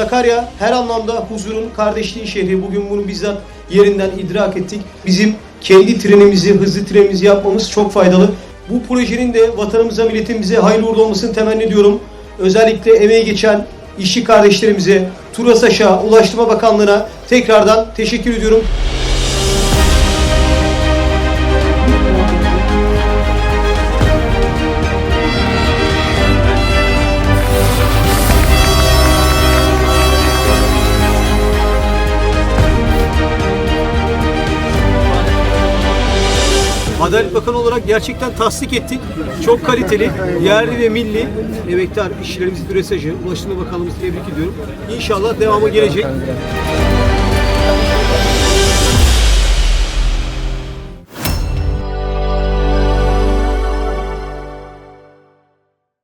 Sakarya her anlamda huzurun, kardeşliğin şehri. Bugün bunu bizzat yerinden idrak ettik. Bizim kendi trenimizi, hızlı trenimizi yapmamız çok faydalı. Bu projenin de vatanımıza, milletimize hayırlı uğurlu olmasını temenni ediyorum. Özellikle emeği geçen işçi kardeşlerimize, TURASAŞ'a, Ulaştırma Bakanlığı'na tekrardan teşekkür ediyorum. Adalet Bakanı olarak gerçekten tasdik ettik. Çok kaliteli, yerli ve milli emektar işçilerimizi, TURASAŞ'ı, Ulaştırma Bakanlığımızı tebrik ediyorum. İnşallah devamı gelecek.